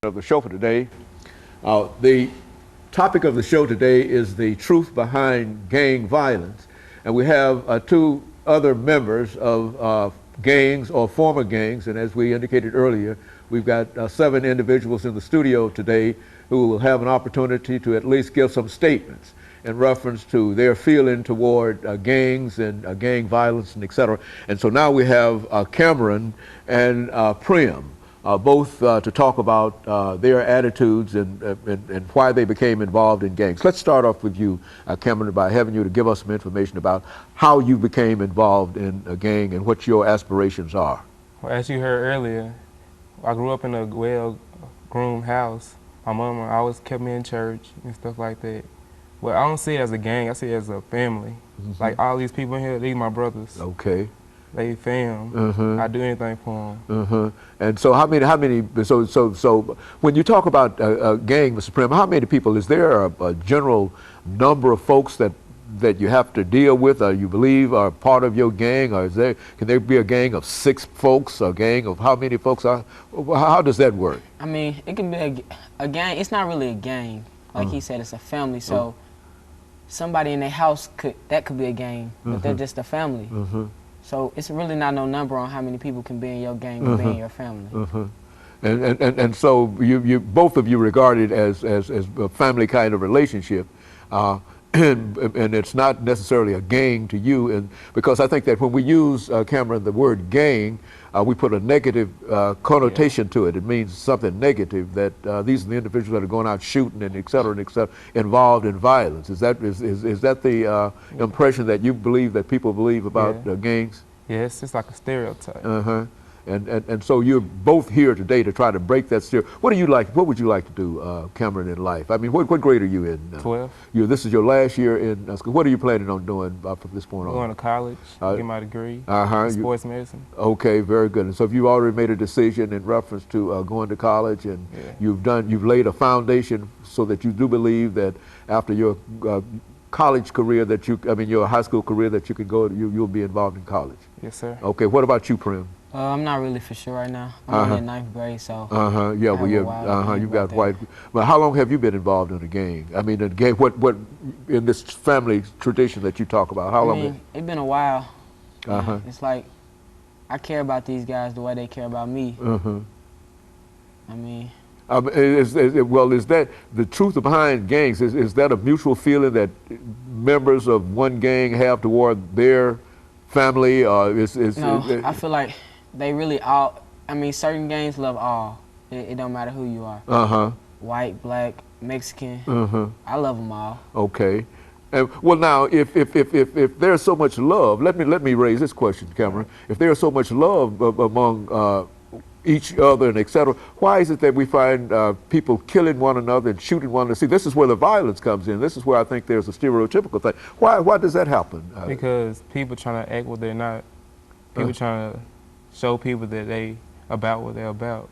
Of the show for today. The topic of the show today is the truth behind gang violence. And we have two other members of gangs or former gangs. And as we indicated earlier, we've got 7 individuals in the studio today who will have an opportunity to at least give some statements in reference to their feeling toward gangs and gang violence and et cetera. And so now we have Cameron and Primm. Both to talk about their attitudes and why they became involved in gangs. Let's start off with you, Cameron, by having you to give us some information about how you became involved in a gang and what your aspirations are. Well, as you heard earlier, I grew up in a well-groomed house. My mama always kept me in church and stuff like that. But I don't see it as a gang, I see it as a family. Mm-hmm. Like all these people in here, these my brothers. Okay. They fam. I do anything for them. And so how many, so when you talk about a gang, Mr. Primm, how many people, is there a general number of folks that you have to deal with, or you believe are part of your gang, or can there be a gang of 6 folks, a gang of how many folks are, how does that work? I mean, it can be a gang, it's not really a gang. Like he said, it's a family, so somebody in their house, that could be a gang, but they're just a family. So it's really not no number on how many people can be in your gang or be in your family. And so you both of you regard it as a family kind of relationship, and it's not necessarily a gang to you. And because I think that when we use, Cameron, the word gang, we put a negative connotation to it. It means something negative, that these are the individuals that are going out shooting and et cetera, involved in violence. Is that the impression that you believe, that people believe about gangs? Yes, it's like a stereotype. And so you're both here today to try to break that stereotype. What would you like to do, Cameron, in life? I mean, what grade are you in? 12. This is your last year in school. What are you planning on doing from this point on? Going to college, get my degree, sports medicine. Okay, very good. And so if you've already made a decision in reference to going to college, and you've laid a foundation so that you do believe that after your college career your high school career, that you can go, you'll be involved in college. Yes, sir. Okay, what about you, Primm? I'm not really for sure right now. I'm only in 9th grade, so yeah, well, you've got white. But how long have you been involved in a gang? I mean, a gang. What in this family tradition that you talk about? How long? It's been a while. It's like I care about these guys the way they care about me. I mean. Is that the truth behind gangs? Is that a mutual feeling that members of one gang have toward their family? No, I feel like they really all, certain gangs love all. It don't matter who you are. White, black, Mexican. I love them all. Okay. Well, now, if there's so much love, let me raise this question, Cameron. If there's so much love among each other and et cetera, why is it that we find people killing one another and shooting one another? See, this is where the violence comes in. This is where I think there's a stereotypical thing. Why does that happen? Because people trying to act what they're not. People trying to show people that they about what they're about.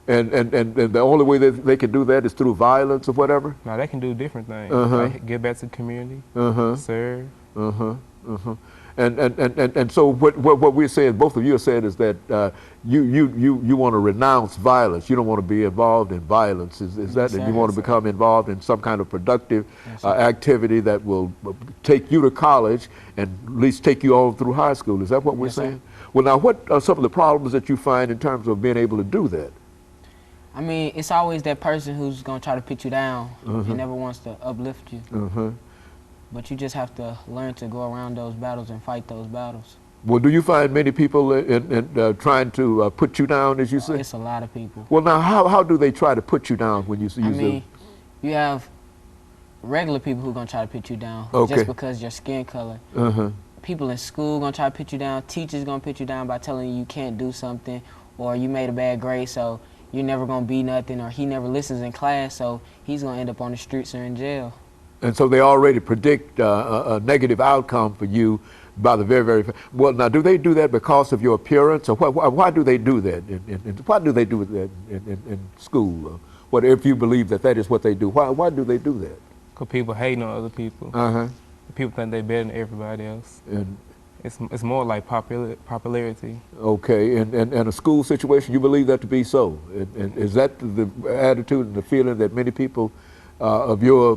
And the only way that they can do that is through violence or whatever? No, they can do different things. Like give back to the community, serve. And so what we're saying, both of you are saying, is that you want to renounce violence. You don't want to be involved in violence. Is that, and you want to become involved in some kind of productive activity that will take you to college and at least take you on through high school. Is that what we're saying? Well, now, what are some of the problems that you find in terms of being able to do that? I mean, it's always that person who's going to try to put you down and never wants to uplift you. But you just have to learn to go around those battles and fight those battles. Well, do you find many people in trying to put you down, as you say? It's a lot of people. Well, now, how do they try to put you down when you use them? You have regular people who are going to try to put you down just because your skin color. People in school going to try to put you down. Teachers going to put you down by telling you can't do something, or you made a bad grade, so you're never going to be nothing, or he never listens in class, so he's going to end up on the streets or in jail. And so they already predict a negative outcome for you by the very well. Now, do they do that because of your appearance, or why do they do that? Why do they do that in school? What if you believe that is what they do? Why do they do that? Because people hating on other people. People think they're better than everybody else. it's more like popularity. Okay, and a school situation, you believe that to be so? And is that the attitude and the feeling that many people of your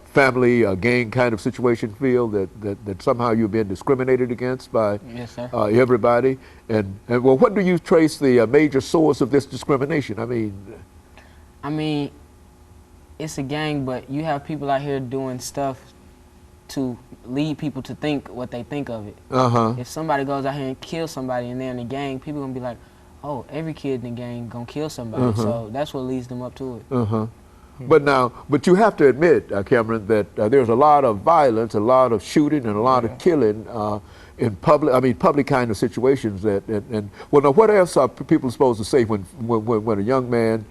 family gang kind of situation feel, that somehow you're being discriminated against by Yes, sir. everybody? And well, what do you trace the major source of this discrimination? I mean, it's a gang, but you have people out here doing stuff to lead people to think what they think of it. If somebody goes out here and kills somebody and they're in a gang, people gonna be like, oh, every kid in the gang gonna kill somebody. So that's what leads them up to it. But you have to admit, Cameron, that there's a lot of violence, a lot of shooting, and a lot of killing in public kind of situations. Well, now, what else are people supposed to say when a young man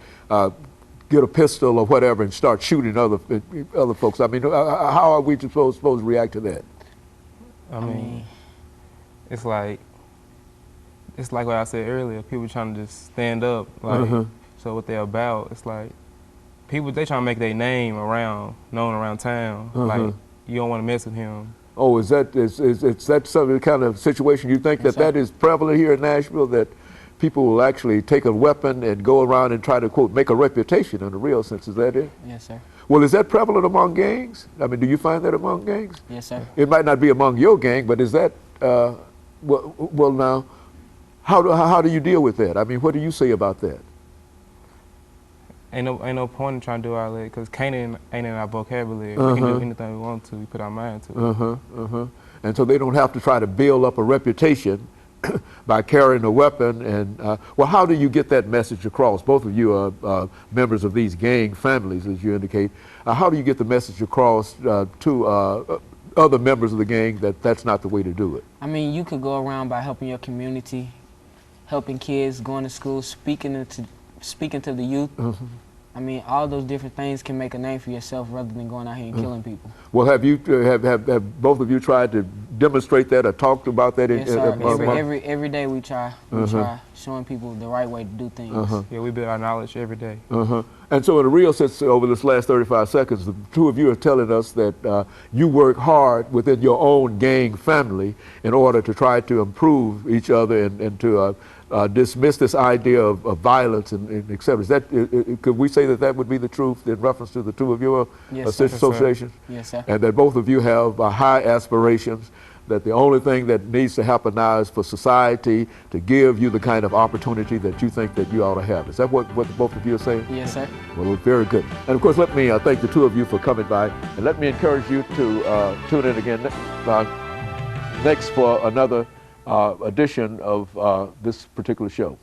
get a pistol or whatever and start shooting other folks? How are we supposed to react to that? I mean, it's like what I said earlier. People trying to just stand up. So what they're about, it's like people, they trying to make their name known around town. Like, you don't want to mess with him. Oh, is that some kind of situation you think that is prevalent here in Nashville, that people will actually take a weapon and go around and try to, quote, make a reputation in the real sense? Is that it? Yes, sir. Well, is that prevalent among gangs? Do you find that among gangs? Yes, sir. It might not be among your gang, but is that, well now, how do you deal with that? What do you say about that? Ain't no point in trying to do all that, because Canaan ain't in our vocabulary. We can do anything we want to. We put our mind to it. And so they don't have to try to build up a reputation by carrying a weapon. And well, how do you get that message across? Both of you are members of these gang families, as you indicate. How do you get the message across to other members of the gang that that's not the way to do it? You could go around by helping your community, helping kids, going to school, speaking to the youth. All those different things can make a name for yourself rather than going out here and killing people. Well, have both of you tried to demonstrate that or talked about that? Yes, sir. Every day we try showing people the right way to do things. Yeah, we build our knowledge every day. And so in a real sense, over this last 35 seconds, the two of you are telling us that you work hard within your own gang family in order to try to improve each other and to dismiss this idea of violence and et cetera. Could we say that would be the truth in reference to the two of your associations? Yes, sir. And that both of you have high aspirations, that the only thing that needs to happen now is for society to give you the kind of opportunity that you think that you ought to have. Is that what both of you are saying? Yes, sir. Well, very good. And of course, let me thank the two of you for coming by, and let me encourage you to tune in again next for another edition of this particular show.